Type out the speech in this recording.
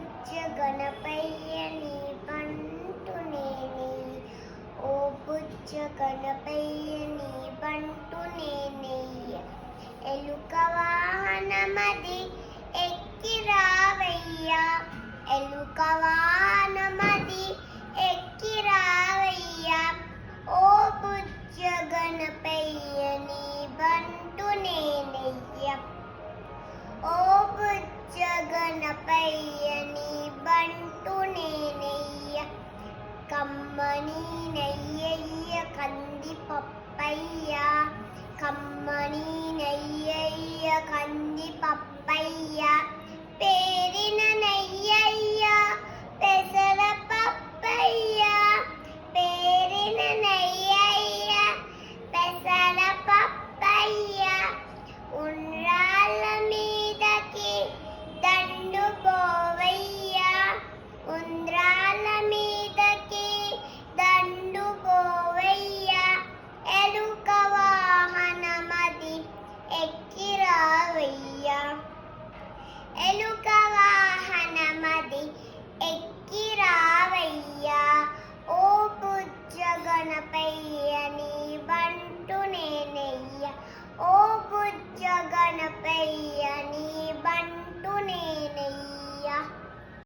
బుజ్జ గణపయ్య నీ బంటు నేనే, ఓ బుజ్జ గణపయ్య నీ బంటు నేనే. ఎలుక వాహనమది ఎక్కి రావయ్యా, ఎలుక వాహనమది ఎక్కి రావయ్యా, ఓ బుజ్జ గణపయ్య నీ బంటు నేనయ్య, ఓ బుజ్జ గణపయ్య నీ బంటు నేనయ్య. కమ్మని నెయ్యయ్య కంది పప్పయ్య, కమ్మని నెయ్యయ్య కంది పప్పయ్య,